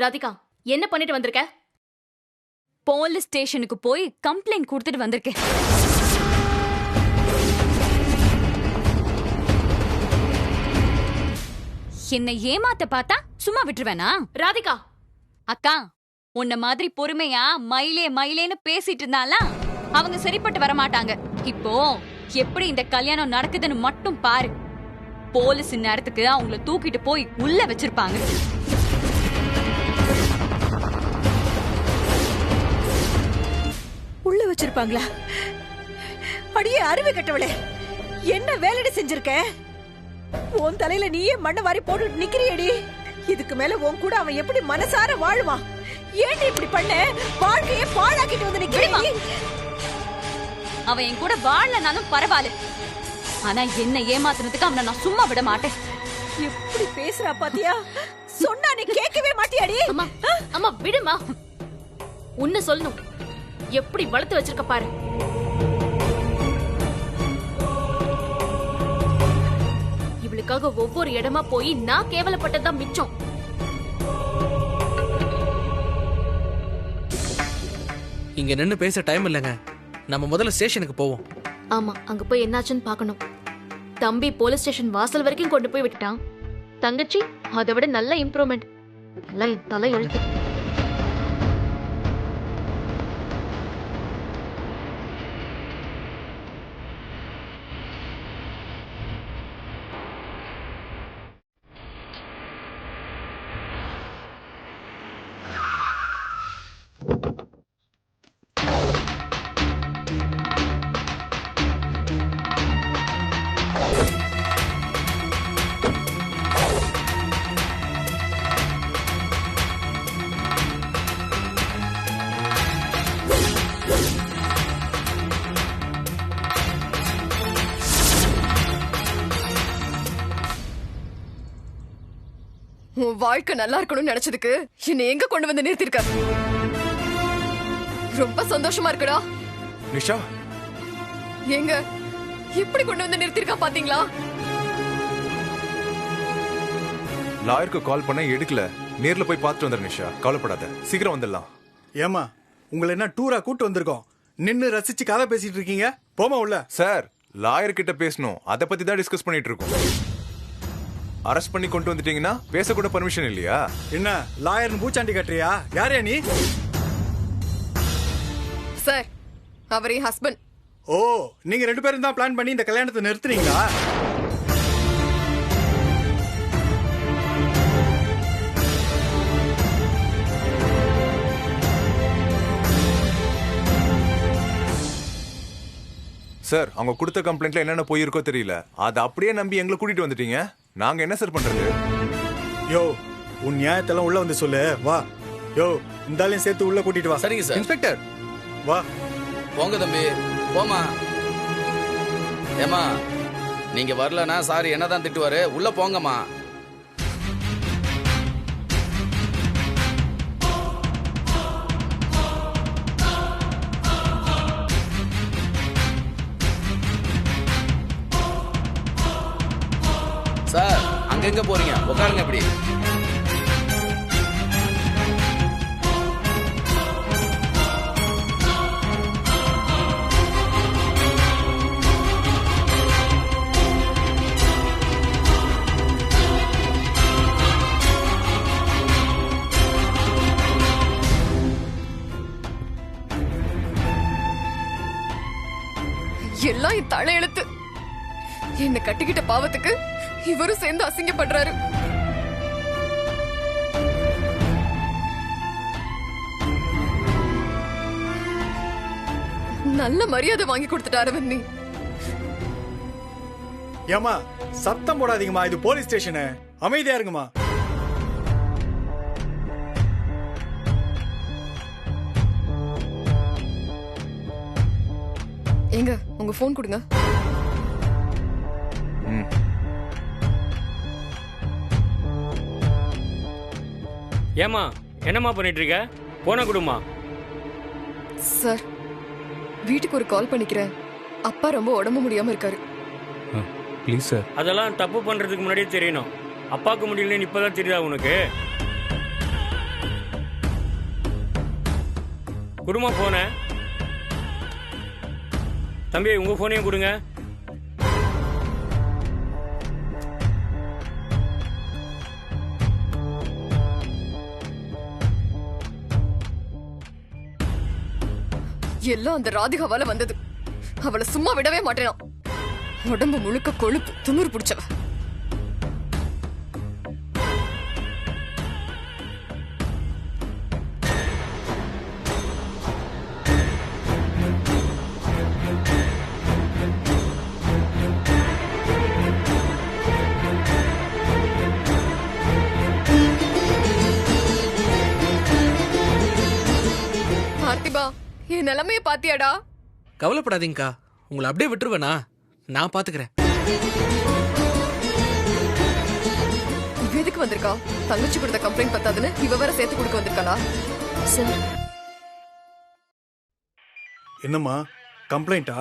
ராதிகா, என்ன பண்ணிட்டு வந்திருக்க? போலீஸ் ஸ்டேஷனுக்கு போய் கம்ப்ளைண்ட் கொடுத்துட்டு வந்திருக்கேன். என்னை ஏமாத்த பார்த்தா சும்மா விட்டுருவேனா? ராதிகா, அக்கா, உன்ன மாதிரி பொறுமையா மயிலே மயிலேன்னு பேசிட்டு இருந்தால அவங்க சரிப்பட்டு வர மாட்டாங்க. இப்போ எப்படி இந்த கல்யாணம் நடக்குதுன்னு மட்டும் பாரு. போலீஸ் நேரத்துக்கு அவங்கள தூக்கிட்டு போய் உள்ள வச்சிருப்பாங்க. உள்ள வச்சிருப்பாங்களா? அடியே அறிவு கட்டவளே, என்ன வேலையை செஞ்சிருக்க? உன் தலையில நீயே மண்ணை வாரி போட்டு நிக்கிறியடி. இதுக்கு மேல உன் கூட அவன் எப்படி மனசார வாழுவான்? ஏன் இப்படி பண்ண? வாழ்க்கையே பாழாக்கிட்டு வந்து நிக்கிறீங்க. அவன் என் கூட வாழலனாலும் பரவாயில்ல, ஆனா என்ன ஏமாத்துறதுக்கு அவனை நான் சும்மா விட மாட்டேன். எப்படி பேசுறா பாத்தியா? சொன்னா நீ கேட்கவே மாட்டியாடி. அம்மா அம்மா விடுமா. உன்ன சொல்லணும், எப்படி வளர்த்து வச்சிருக்க பாரு. இவளுக்காக ஒவ்வொரு இடமா போய் நான் கேவலப்பட்டதான் மிச்சம். இங்க நின்னு பேச டைம் இல்லைங்க. நம்ம முதல்ல ஸ்டேஷனுக்கு போவோம். ஆமா, அங்க போய் என்னாச்சுன்னு பார்க்கணும். தம்பி போலீஸ் ஸ்டேஷன் வாசல் வரைக்கும் கொண்டு போய் விட்டுட்டான். தங்கச்சி அதை விட நல்ல இம்ப்ரூவ்மெண்ட். நல்லா என் தலை எழுத்து. உன் வாழ்க்கை நல்லா இருக்கணும்னு நினைச்சதுக்கு என்னை எங்க கொண்டு வந்து நிறுத்திருக்க. ரொம்ப சந்தோஷமா இருக்குடா. நிஷா, எங்க எப்படி கொண்டு வந்து நிறுத்திருக்கா பாத்தீங்களா? லாயருக்கு கால் பண்ண எடுக்கல. நேர்ல போய் பார்த்துட்டு வந்துரு நிஷா, கவலைப்படாத, சீக்கிரம் வந்துடலாம். ஏமா, உங்களை என்ன டூரா கூட்டு வந்திருக்கோம்? நின்னு ரசிச்சு கதை பேசிட்டு இருக்கீங்க. போமா உள்ள. சார், லாயர் கிட்ட பேசணும், அதை பத்தி தான் டிஸ்கஸ் பண்ணிட்டு இருக்கோம். அரெஸ்ட் பண்ணி கொண்டு வந்துட்டீங்கன்னா பேசக்கூட பர்மிஷன் இல்லையா? என்ன லாயர்னு பூச்சாண்டி கட்டுறியா? யாரே நீ? சார், அவர் என் ஹஸ்பண்ட். ஓ, நீங்க ரெண்டு பேரும் தான் பிளான் பண்ணி இந்த கல்யாணத்தை நிறுத்துறீங்களா? சார், அவங்க கொடுத்த கம்ப்ளைண்ட்ல என்னென்ன போயிருக்கோ தெரியல, அதை அப்படியே நம்பி எங்களை கூட்டிட்டு வந்துட்டீங்க. நாங்க என்ன சார் பண்றது? யோ, உன் நியாயத்தெல்லாம் உள்ள வந்து சொல்லு. வா. யோ, இந்தாலையும் சேர்த்து உள்ள கூட்டிட்டு வா. சரிங்க சார். இன்ஸ்பெக்டர் வா. போங்க தம்பி, போமா. ஏமா, நீங்க வரலனா சாரி என்னதான் திட்டுவாரு. உள்ள போங்கம்மா. சார், அங்கங்க போறீங்க? உட்காருங்க. எப்படி எல்லாம் என் தலையெழுத்து. என்ன கட்டிக்கிட்ட பாவத்துக்கு இவரும் சேர்ந்து அசிங்கப்படுறாரு. நல்ல மரியாதை வாங்கி கொடுத்துட்டாரு வன்னி. ஏமா, சத்தம் போடாதீங்கம்மா, இது போலீஸ் ஸ்டேஷனு. அமைதியா இருங்கம்மா. எங்க உங்க போன் கொடுங்க. ஏமா, என்னம்மா பண்ணிட்டு இருக்க? போன கொடுமா. சார், வீட்டுக்கு ஒரு கால் பண்ணிக்கிறேன். அப்பா ரொம்ப உடம்பு முடியாம இருக்காரு. Please sir. அதெல்லாம் தப்பு பண்றதுக்கு முன்னாடியே தெரியணும். அப்பாவுக்கு முடியலன்னு இப்பதான் தெரியுதா உனக்கு? குடுமா போன. தம்பி உங்க போனையும் கொடுங்க. எல்லாம் அந்த ராதிகாவால வந்தது. அவளை சும்மா விடவே மாட்டேனா. உடம்பு முழுக்க கொழுப்பு, துண்ணூறு பிடிச்சவ. பார்த்திபா, என் நிலைமைய பாத்தியாடா? கவலைப்படாதீங்கக்கா, உங்களை அப்படியே விட்டுருவேனா? நான் பாத்துக்கிறேன். இவ எதுக்கு வந்திருக்கா? தங்கச்சி கொடுத்த கம்ப்ளைண்ட் பத்தாதுன்னு இவ வேற சேர்த்து கொடுக்க வந்திருக்காளா? சார் என்னம்மா கம்ப்ளைண்டா?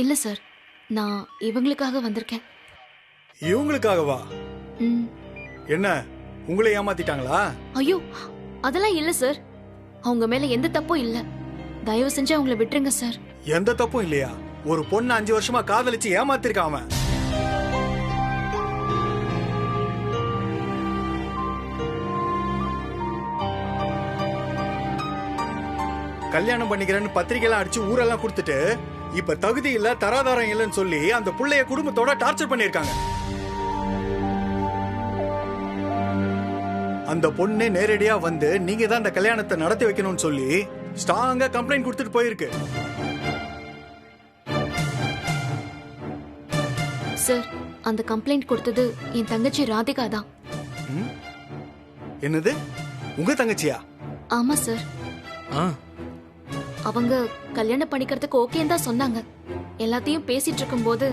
இல்ல சார், நான் இவங்களுக்காக வந்திருக்கேன். இவங்களுக்காகவா? ம். என்ன உங்களை ஏமாத்திட்டாங்களா? ஐயோ, அதெல்லாம் இல்ல சார். அவங்க மேல எந்த தப்பும் இல்ல. தயவு செஞ்சு அவங்கள விட்டுருங்க சார். எந்த தப்பும் இல்லையா? ஒரு பொண்ணு 5 வருஷமா காதலிச்சு ஏமாத்திருக்கான் அவன். கல்யாணம் பண்ணிக்கிறேன்னு பத்திரிகைலாம் அடிச்சு ஊரெல்லாம் கொடுத்துட்டு இப்ப தகுதி இல்ல தராதாரம் இல்லைன்னு சொல்லி அந்த புள்ளைய குடும்பத்தோட டார்ச்சர் பண்ணிருக்காங்க. அந்த பொண்ணு நேரடியா வந்து நீங்க தான் அந்த கல்யாணத்தை நடத்தி வைக்கணும்னு சொல்லி ஸ்ட்ராங்கா கம்ப்ளைண்ட் கொடுத்துட்டு போயிருக்கு. சார், அந்த கம்ப்ளைண்ட் கொடுத்தது என் தங்கச்சி ராதிகா தான். என்னது, உங்க தங்கச்சியா? ஆமா சார். அவங்க கல்யாணம் பண்ணிக்கிறதுக்கு ஓகேன்னு தான் சொன்னாங்க. எல்லாத்தையும் பேசிட்டு இருக்கும்போது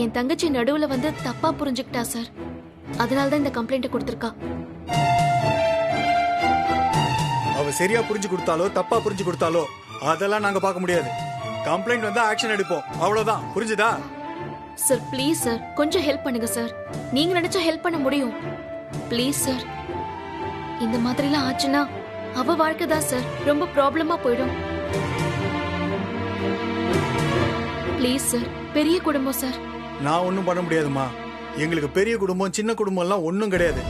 என் தங்கச்சி நடுவுல வந்து தப்பா புரிஞ்சுக்கிட்டா சார். அதனாலதான் இந்த கம்ப்ளைண்ட் கொடுத்திருக்கா. அவ சரியா புரிஞ்சு கொடுத்தாலோ தப்பா புரிஞ்சு கொடுத்தாலோ அதெல்லாம் நாங்க பார்க்க முடியாது. கம்ப்ளைண்ட் வந்தா ஆக்ஷன் எடுப்போம், அவ்வளவுதான். புரிஞ்சுதா? சார் ப்ளீஸ் சார், கொஞ்சம் ஹெல்ப் பண்ணுங்க சார். நீங்க நினைச்சா ஹெல்ப் பண்ண முடியும். Please sir. இந்த மாதிரிலாம் ஆச்சுன்னா அவ வாழ்க்கை தான் சார் ரொம்ப ப்ராப்ளமா போயிடும். ப்ளீஸ் சார், பெரிய குடும்பம் சார். நான் ஒன்னும் பண்ண முடியாதுமா. எங்களுக்கு பெரிய குடும்பம் சின்ன குடும்பம் எல்லாம் ஒன்னும் கிடையாது.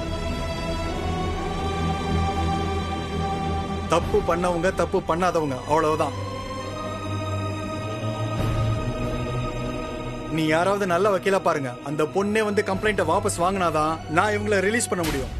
தப்பு பண்ணவங்க தப்பு பண்ணாதவங்க, அவ்வளவுதான். நீ யாராவது நல்ல வக்கீலா பாருங்க. அந்த பொண்ணே வந்து கம்ப்ளைண்ட்டை வாபஸ் வாங்கினாதான் நான் இவங்களை ரிலீஸ் பண்ண முடியும்.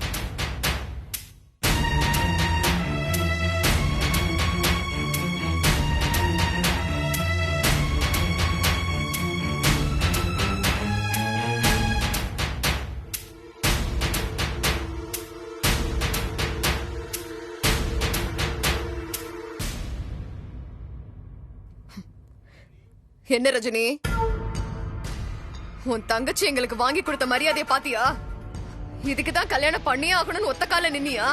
என்ன ரஜினி, உன் தங்கச்சி எங்களுக்கு வாங்கி கொடுத்த மரியாதையை பாத்தியா? இதுக்குதான் கல்யாணம் பண்ணியே ஆகணும்னு ஒத்த கால நின்னியா?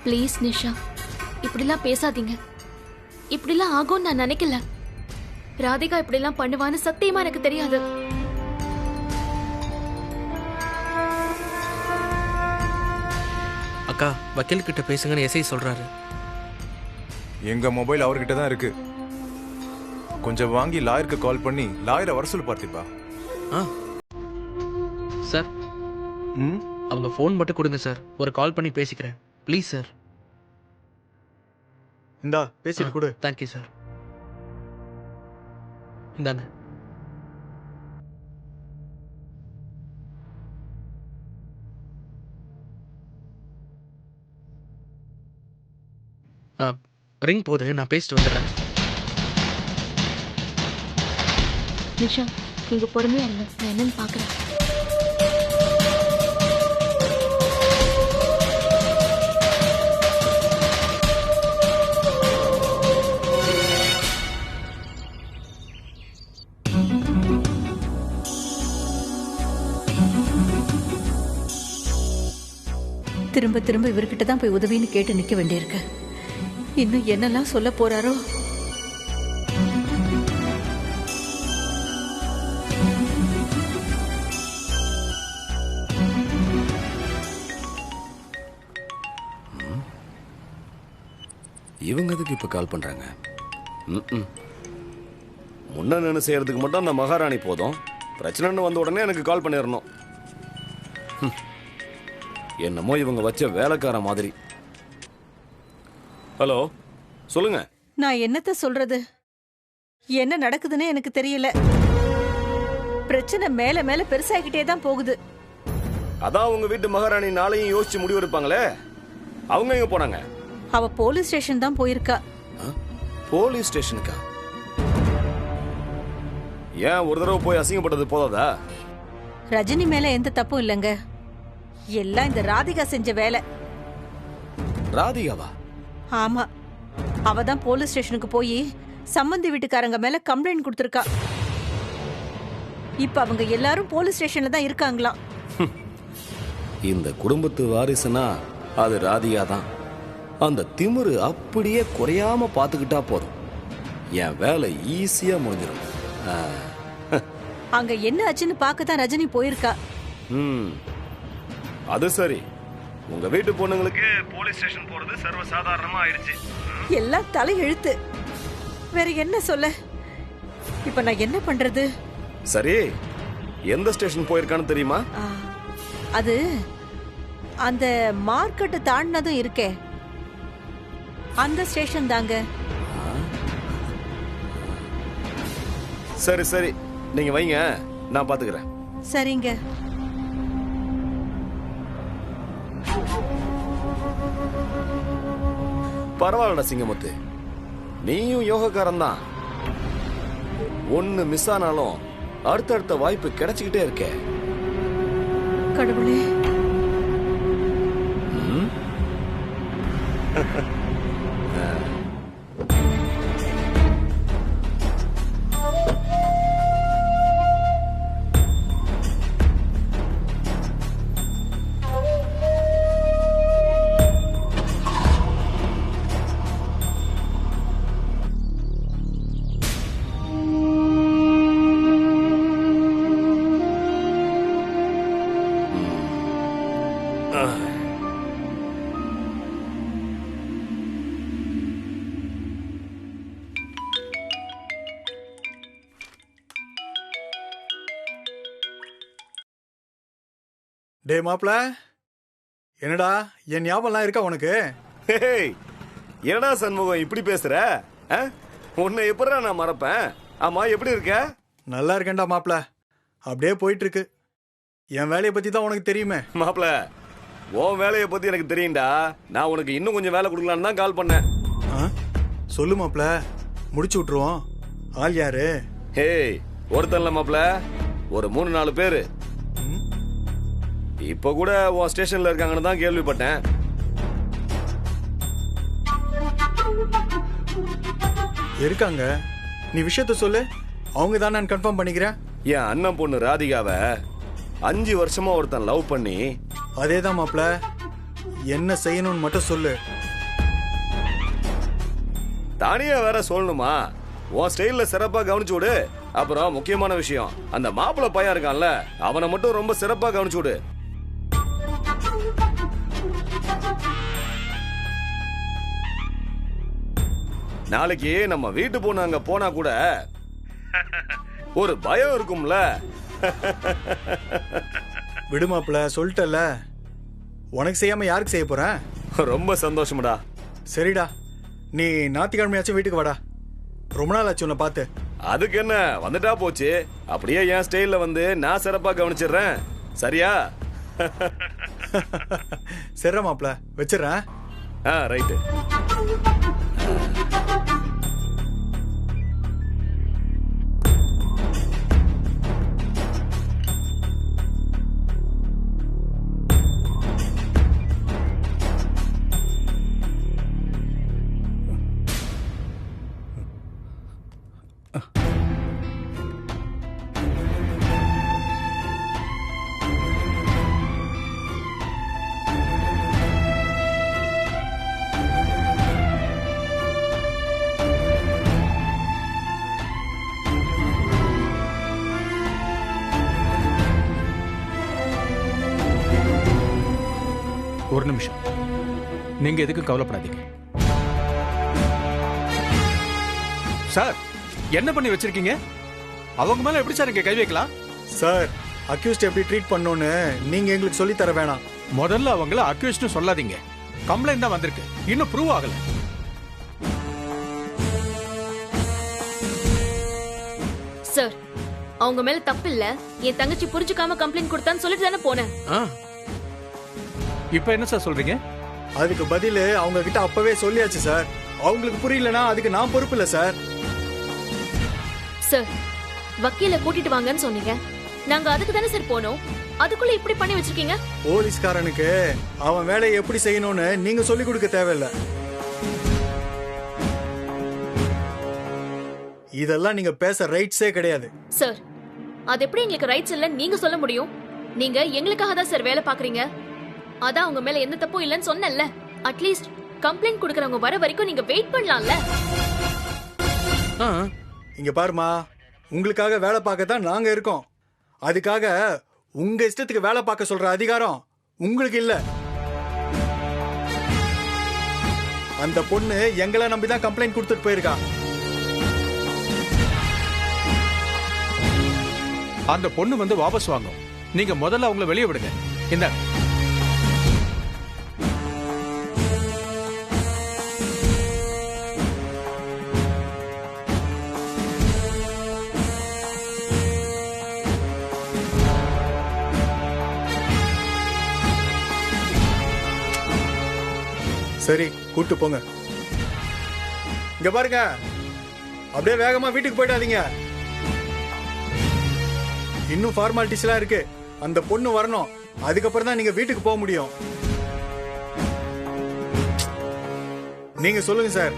ப்ளீஸ் நிஷா, இப்படிலாம் பேசாதீங்க. இப்படிலாம் ஆகும்னு நான் நினைக்கல. ராதிகா இப்படிலாம் பண்ணுவான்னு சத்தியமா எனக்கு தெரியாது. அக்கா, வக்கீல் கிட்ட பேசுங்கன்னு எஸ்ஐ சொல்றாரு. எங்க மொபைல் அவர்கிட்ட தான் இருக்கு. கொஞ்சம் வாங்கி லாயருக்கு கால் பண்ணி லாயரை வர சொல்லு பார்த்திபா. சார், அவங்க ஃபோன் மட்டும் கொடுங்க சார், ஒரு கால் பண்ணி பேசிக்கிறேன். Please sir. இந்தா பேசிட்டு கொடு. Thank you sir. இந்தாங்க. ரிங் போது, நான் பேசிட்டு வந்துடுறேன். நிஷா, நீங்க பொறுமையா இருங்க, நான் என்னன்னு பாக்குறேன். திரும்ப திரும்ப இவர்கிட்ட தான் போய் உதவின்னு கேட்டு நிக்க வேண்டியிருக்கு. இன்னும் என்னெல்லாம் சொல்ல போறாரோ. இவங்க எதுக்கு இப்ப கால் பண்றாங்க? முன்ன நின்று செய்யறதுக்கு மட்டும் அந்த மகாராணி போதும். பிரச்சனைன்னு வந்த உடனே எனக்கு கால் பண்ணிடணும். என்னமோ இவங்க வச்ச வேலைக்கார மாதிரி. ஹலோ, சொல்லுங்க. நான் என்னத்த சொல்றது? என்ன நடக்குதுன்னு எனக்கு தெரியல. பிரச்சனை மேல மேல பெருசாகிட்டே தான் போகுது. அதான் உங்க வீட்டு மகாராணி நாளையும் யோசிச்சு முடிவு எடுப்பாங்களே. அவங்க எங்க போனாங்க? அவ போலீஸ் ஸ்டேஷன் தான் போயிருக்கா. போலீஸ் ஸ்டேஷனுக்கா? ஏன் ஒரு தடவை போய் அசிங்கப்பட்டது போதாதா? ரஜினி மேல எந்த தப்பும் இல்லைங்க. எல்லாம் இந்த ராதிகா செஞ்ச வேலை. ராதிகாவா? ஆமா, அவ தான் போலீஸ் ஸ்டேஷனுக்கு போய் சம்பந்தி வீட்டுக்காரங்க மேல கம்ப்ளைண்ட் கொடுத்திருக்கா. இப்ப அவங்க எல்லாரும் போலீஸ் ஸ்டேஷன்ல தான் இருக்காங்களாம். இந்த குடும்பத்து வாரிசுனா அது ராதிகா தான். அந்த திமிரு அப்படியே குறையாம பாத்துக்கிட்டா போதும். என் வேலை ஈஸியா முடிஞ்சிடும். அங்க என்ன ஆச்சுன்னு பார்க்க தான் ரஜினி போயிருக்கா. அது சரி. உங்க வீட்டு பொண்ணுங்களுக்கு போலீஸ் ஸ்டேஷன் போறது சர்வ சாதாரணமா ஆயிடுச்சு. எல்லாம் தலை எழுத்து. வேற என்ன சொல்ல? இப்ப நான் என்ன பண்றது? சரி, எந்த ஸ்டேஷன் போயிருக்கான்னு தெரியுமா? அது அந்த மார்க்கெட் தாண்டினதும் இருக்கே, அந்த ஸ்டேஷன் தாங்க. சரி சரி, நீங்க வைங்க, நான் பாத்துக்கிறேன். சரிங்க. பரவாயில்லடா சிங்கமுத்து, நீயும் யோகக்காரன் தான். ஒன்னு மிஸ் ஆனாலும் அடுத்தடுத்த வாய்ப்பு கிடைச்சுக்கிட்டே இருக்கே. கடவுளே. டே மாப்ள, என்னடா என் ஞாபகம்லாம் இருக்கா உனக்கு? என்னடா சண்முகம் இப்படி பேசுற? உன்னை எப்படா நான் மறப்பேன்? ஆமா, எப்படி இருக்க? நல்லா இருக்கேன்டா மாப்ள, அப்படியே போயிட்டு இருக்கு. என் வேலையை பத்தி தான் உனக்கு தெரியுமே. மாப்ள, உன் வேலையை பத்தி எனக்கு தெரியும்டா. நான் உனக்கு இன்னும் கொஞ்சம் வேலை கொடுக்கலான்னு தான் கால் பண்ணேன். சொல்லு மாப்ள, முடிச்சு விட்டுருவோம். ஆள் யாரு? ஒருத்தன்ல மாப்ள, ஒரு 3-4 பேரு. இப்ப கூட உன் ஸ்டேஷன்ல இருக்காங்கன்னு தான் கேள்விப்பட்டேன். இருக்காங்க, நீ விஷயத்த சொல்லு. அவங்க தான் நான் கன்ஃபார்ம் பண்ணிக்கிறேன். என் அண்ணன் பொண்ணு ராதிகாவை 5 வருஷமா ஒருத்தன் லவ் பண்ணி. அதேதான் மாப்ள, என்ன செய்யணும்னு மட்டும் சொல்லு. தானியா வேற சொல்லணுமா? உன் ஸ்டைல்ல சிறப்பா கவனிச்சு விடு. அப்புறம் முக்கியமான விஷயம், அந்த மாப்பிள்ளை பையன் இருக்கான்ல, அவனை மட்டும் ரொம்ப சிறப்பா கவனிச்சு விடு. நாளைக்கு நம்ம வீட்டு பொண்ணு அங்க போனா கூட ஒரு பயம் இருக்கும்ல. விடுமாப்ல, சொல்லிட்டல. உனக்கு செய்யாம யாருக்கு செய்ய போறேன்? ரொம்ப சந்தோஷம்டா. சரிடா, நீ ஞாயிற்றுக்கிழமையாச்சும் வீட்டுக்கு வாடா. ரொம்ப நாள் ஆச்சு உன்னை பார்த்து. அதுக்கு என்ன, வந்துட்டா போச்சு. அப்படியே என் ஸ்டைல்ல வந்து நான் சிறப்பா கவனிச்சிடுறேன். சரியா? சரி மாப்ள, வச்சிடறேன். ரைட்டு. ஒரு நிமிஷம், நீங்க எதுக்கும் கவலைப்படாதீங்க. சார் என்ன பண்ணி வச்சிருக்கீங்க? அவங்க மேல எப்படி சார் இங்க கை வைக்கலாம்? சார் அக்யூஸ்ட் எப்படி ட்ரீட் பண்ணணும்னு நீங்க எங்களுக்கு சொல்லி தர வேணாம். முதல்ல அவங்கள அக்யூஸ்ட்னு சொல்லாதீங்க. கம்ப்ளைண்ட் தான் வந்திருக்கு, இன்னும் ப்ரூவ் ஆகல. சார் அவங்க மேல தப்பு இல்ல, என் தங்கச்சி புரிஞ்சுக்காம கம்ப்ளைண்ட் கொடுத்தான்னு சொல்லிட்டு தானே போனேன். இப்போ என்ன சார் சொல்றீங்க? அதுக்கு பதில் அவங்க கிட்ட அப்பவே சொல்லியாச்சு சார். அவங்களுக்கு புரியலனா அதுக்கு நான் பொறுப்பு இல்ல சார். சார் வக்கீல கூட்டிட்டு வாங்கன்னு சொன்னீங்க, நாங்க அதுக்கு தானே சார் போனோம். அதுக்குள்ள இப்படி பண்ணி வச்சிருக்கீங்க. போலீஸ்காரனுக்கு அவன் வேலையை எப்படி செய்யணும்னு நீங்க சொல்லி கொடுக்க தேவையில்ல. இதெல்லாம் நீங்க பேச ரைட்ஸே கிடையாது. சார் அது எப்படி எங்களுக்கு ரைட்ஸ் இல்ல நீங்க சொல்ல முடியும்? நீங்க எங்களுக்காக தான் சார் வேலை பாக்குறீங்க. அதான் அவங்க மேல எந்த தப்பும் இல்லன்னு சொன்னேன்ல. அட்லீஸ்ட் கம்ப்ளைண்ட் கொடுக்கறவங்க வர வரைக்கும் நீங்க வெயிட் பண்ணலாம்ல. இங்க பாருமா, உங்களுக்காக வேலை பார்க்க தான் நாங்க இருக்கோம். அதுக்காக உங்க இஷ்டத்துக்கு வேலை பார்க்க சொல்ற அதிகாரம் உங்களுக்கு இல்ல. அந்த பொண்ணு எங்களை நம்பிதான் கம்ப்ளைண்ட் கொடுத்துட்டு போயிருக்கா. அந்த பொண்ணு வந்து வாபஸ் வாங்கும். நீங்க முதல்ல அவங்கள வெளியே விடுங்க. இந்த சரி கூட்டு போங்க. இங்க பாருங்க, அப்படியே வேகமா வீட்டுக்கு போயிடாதீங்க. இன்னும் ஃபார்மாலிட்டிஸ் எல்லாம் இருக்கு. அந்த பொண்ணு வரணும், அதுக்கப்புறம் தான் நீங்க வீட்டுக்கு போக முடியும். நீங்க சொல்லுங்க சார்.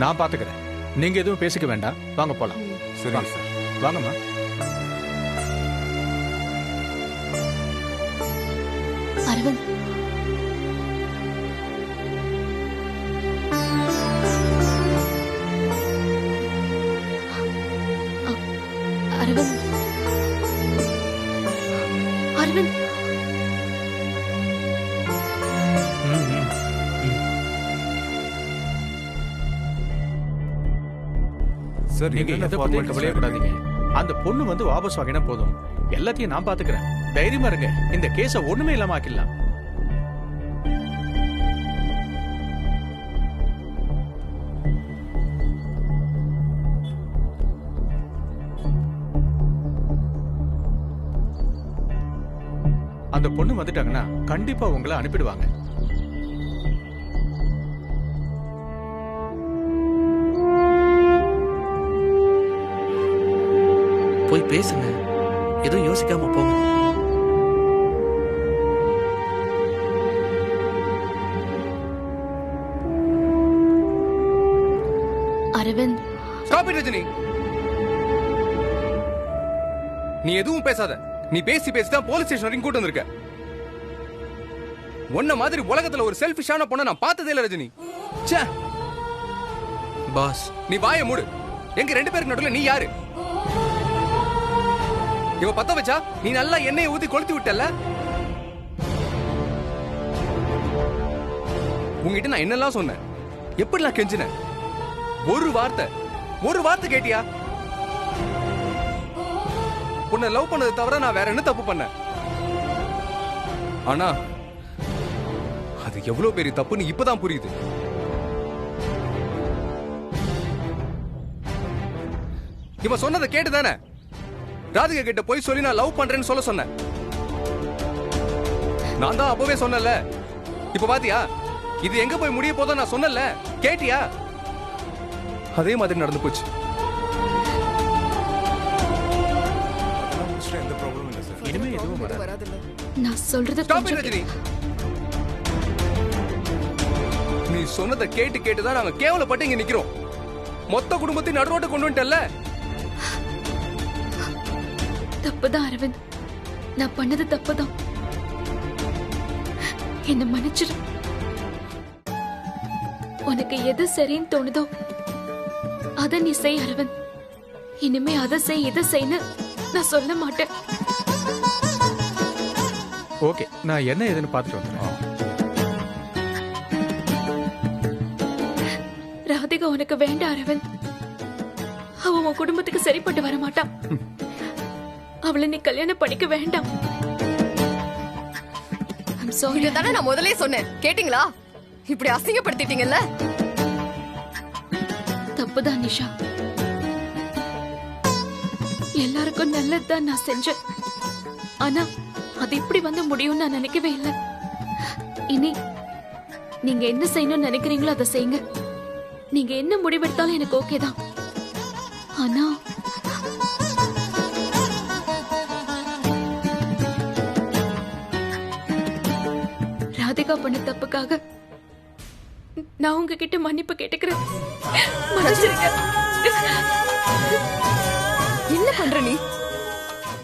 நான் பாத்துக்கிறேன், நீங்க எதுவும் பேசிக்க வேண்டாம். வாங்க போலாம். சரிங்க சார். வாங்கம்மா. அரவிந்த் அரவிந்த் அரவிந்த் சார் நீங்க எதை பத்தியும் கவலையப்படாதீங்க. அந்த பொண்ணு வந்து வாபஸ் வாங்கினா போதும். எல்லாத்தையும் நான் பாத்துக்கிறேன். தைரியமா இருங்க. இந்த கேஸ ஒண்ணுமே இல்லாம ஆக்கிடலாம். அந்த பொண்ணு வந்துட்டாங்கன்னா கண்டிப்பா உங்களை அனுப்பிடுவாங்க. போய் பேசுங்க, எதுவும் யோசிக்காம போங்க. Aravind stop it Rajini. நீ எதுவும் பேசாத. நீ பேசி தான் போலீஸ் ஸ்டேஷன் வரைக்கும் கூட்டு வந்திருக்க. உன்ன மாதிரி உலகத்துல ஒரு செல்ஃபிஷான பொண்ணை நான் பார்த்ததே இல்ல ரஜினி. ச்சே. பாஸ் நீ வாயை மூடு. எங்க ரெண்டு பேருக்கு நடுவுல நீ யாரு? இவ பத்த வச்சா நீ நல்லா எண்ணெயை ஊத்தி கொளுத்தி விட்டல. உங்ககிட்ட நான் என்னெல்லாம் சொன்னேன், எப்படிலாம் கெஞ்சினேன். ஒரு வார்த்தை கேட்டியா? உன்னை லவ் பண்ணது தவிர நான் வேற என்ன தப்பு பண்ணேன்? ஆனா அது எவ்வளவு பெரிய தப்புன்னு இப்பதான் புரியுது. இவன் சொன்னதை கேட்டுதானே ராதிகா கிட்ட போய் சொல்லி நான் லவ் பண்றேன்னு சொல்ல சொன்னேன். நான் தான் அப்பவே சொன்னல. இப்ப பாத்தியா இது எங்க போய் முடிய போதோ நான் சொன்னல. கேட்டியா? அதே மாதிரி நடந்து போச்சு. எந்த ப்ராப்ளமும் இல்ல சார். இனிமே எதுவும் வராதுல்ல. நான் சொல்றது ஸ்டாப் இட் ரஜினி. நீ சொன்னதை கேட்டுதான் நாங்க கேவலப்பட்டு இங்க நிக்கிறோம். மொத்த குடும்பத்தை நடுரோட்ட கொண்டு வந்துட்டல்ல. தப்புதான் அரவிந்த், நான் பண்ணது தப்புதான். என்ன மன்னிச்சிரு. உனக்கு எது சரின்னு தோணுதோ அத நீ செய் அரவிந்த். இனிமே அதை செய் இதை செய்யு நான் சொல்ல மாட்டேன். ஓகே, நான் என்ன ஏதுன்னு பார்த்துட்டு வந்துடுறேன். ராதிகா உனக்கு வேண்டாம் அரவிந்த். அவ உன் குடும்பத்துக்கு சரிப்பட்டு வர மாட்டான். அவளை நீ கல்யாணம் பண்ணிக்க வேண்டாம். I'm sorry. இதுதானே நான் முதல்லயே சொன்னேன், கேட்டீங்களா? இப்படி அசிங்கப்படுத்திட்டீங்கல்ல. தப்புதான் நிஷா. எல்லாருக்கும் நல்லதுதான் நான் செஞ்சேன். ஆனா அது இப்படி வந்து முடியும்னு நான் நினைக்கவே இல்லை. இனி நீங்க என்ன செய்யணும்னு நினைக்கிறீங்களோ அதை செய்யுங்க. நீங்க என்ன முடிவெடுத்தாலும் எனக்கு ஓகே தான். ஆனா ராதிகா பண்ண தப்புக்காக நான் உங்ககிட்ட மன்னிப்பு கேட்டுக்கிறேன். என்ன பண்ற நீ?